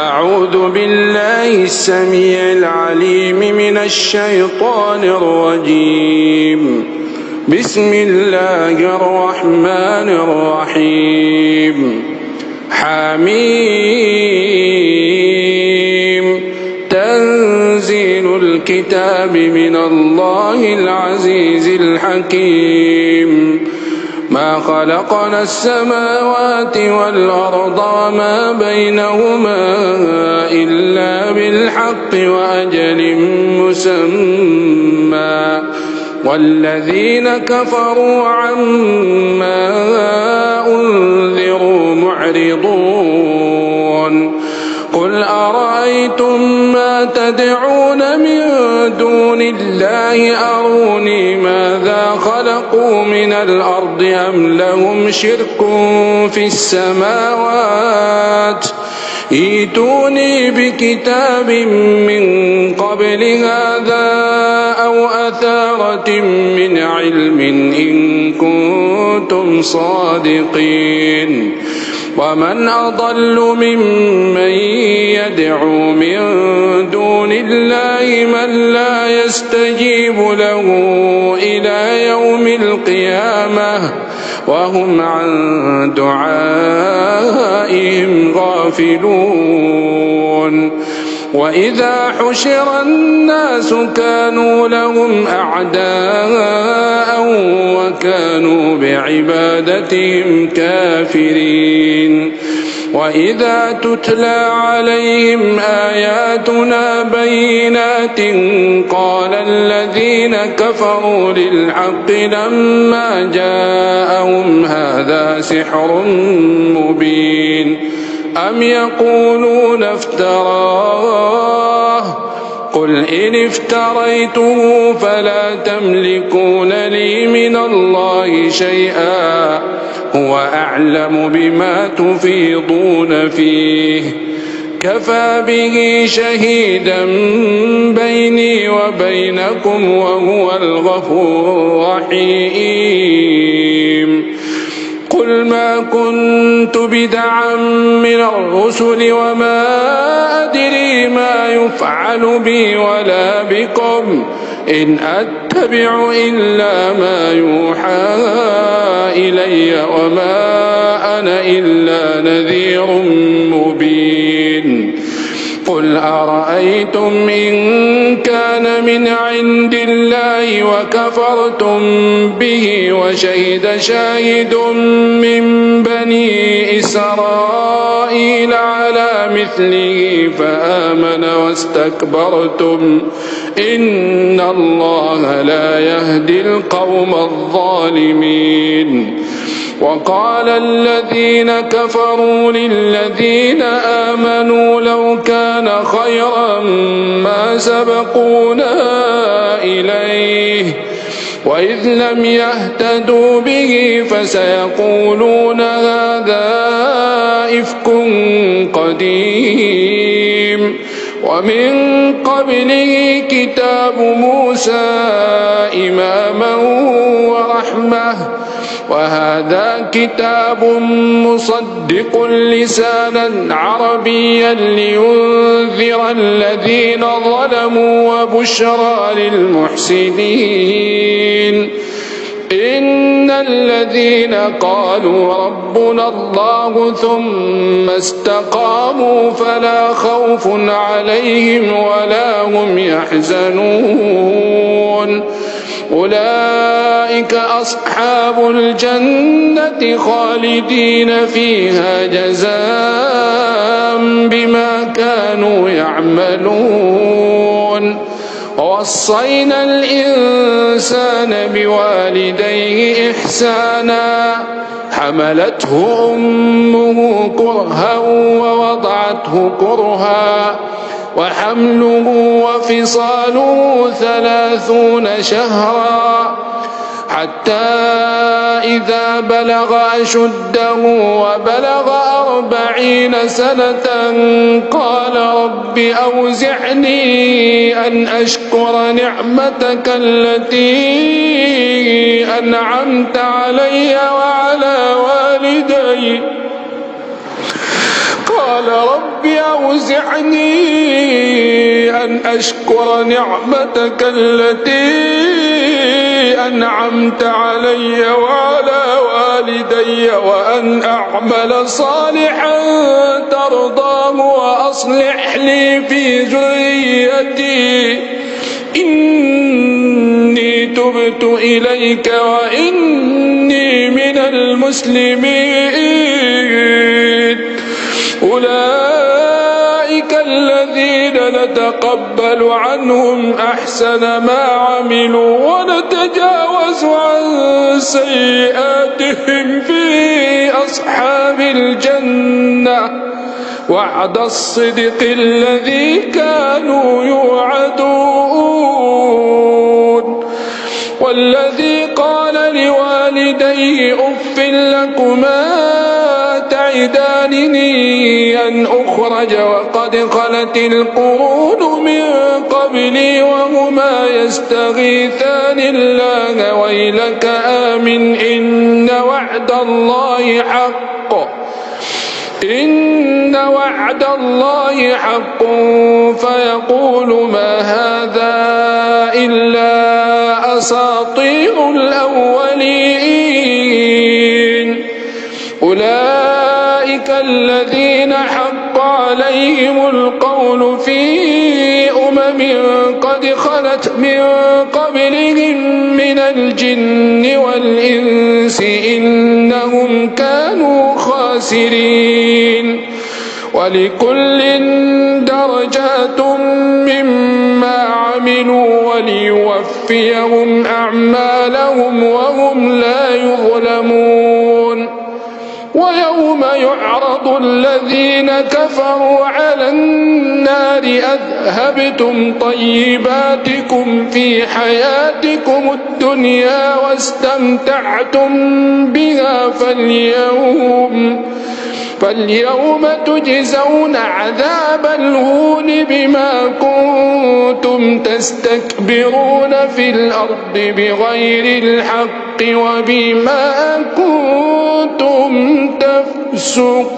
أعوذ بالله السميع العليم من الشيطان الرجيم. بسم الله الرحمن الرحيم. حميم. تنزيل الكتاب من الله العزيز الحكيم. ما خلقنا السماوات والأرض وما بينهما إلا بالحق وأجل مسمى والذين كفروا عما أنذروا معرضون. قل أرأيتم ما تدعون من دون الله أروني ماذا خلقوا من الأرض أم لهم شرك في السماوات ائتوني بكتاب من قبل هذا أو أثارة من علم إن كنتم صادقين. ومن أضل ممن يدعو من دون الله من لا يستجيب له إلى يوم القيامة وهم عن دعائهم غافلون. وإذا حشر الناس كانوا لهم أعداء وكانوا بعبادتهم كافرين. وإذا تتلى عليهم آياتنا بينات قال الذين كفروا للحق لما جاءهم هذا سحر مبين أم يقولون افتراه قل إن افتريته فلا تملكون لي من الله شيئا هو أعلم بما تفيضون فيه كفى به شهيدا بيني وبينكم وهو الغفور الرحيم. قل ما كنت بدعا من الرسل وما أدري ما يفعل بي ولا بكم إن أتبع إلا ما يوحى إلي وما أنا إلا نذير مبين. قل أرأيتم إن كان من عند الله وكفرتم به وشهد شاهد من بني إسرائيل على مثله فآمن واستكبرتم إن الله لا يهدي القوم الظالمين. وقال الذين كفروا للذين آمنوا لو كان خيرا ما سبقونا إليه وإذ لم يهتدوا به فسيقولون هذا إفك قديم. ومن قبله كتاب موسى إماما ورحمة وهذا كتاب مصدق لسانا عربيا لينذر الذين ظلموا وبشرى للمحسنين. إن الذين قالوا ربنا الله ثم استقاموا فلا خوف عليهم ولا هم يحزنون أولئك أصحاب الجنة خالدين فيها جزاء بما كانوا يعملون. ووصينا الإنسان بوالديه إحسانا حملته أمه كرها ووضعته كرها وحمله وفصاله 30 شهرا حتى إذا بلغ أشده وبلغ 40 سنة قال رب أوزعني أن أشكر نعمتك التي أنعمت علي وعلى والدي قال قال رب أوزعني أن أشكر نعمتك التي أنعمت علي وعلى والدي وأن أعمل صالحا ترضاه وأصلح لي في ذريتي إني تبت إليك وإني من المسلمين. أولئك الذين نتقبل عنهم أحسن ما عملوا ونتجاوز عن سيئاتهم في أصحاب الجنة وعد الصدق الذي كانوا يوعدون. والذي قال لوالديه أف لكما تعدانني أن أخرج وقد خلت القرون من قبلي وهما يستغيثان الله ويلك آمن إن وعد الله حق فيقول ما هذا إلا أساطير الأولين. أولئك الذين حق عليهم القول في قد خلت من قبلهم من الجن والإنس إنهم كانوا خاسرين. ولكل درجات مما عملوا وليوفيهم أعمالهم وهم لا يظلمون. ويوم يعرض الذين كفروا على النار أذهبتم طيباتكم في حياتكم الدنيا واستمتعتم بها فاليوم تجزون عذاب الهون بما كنتم تستكبرون في الأرض بغير الحق وبما كنتم تفسقون.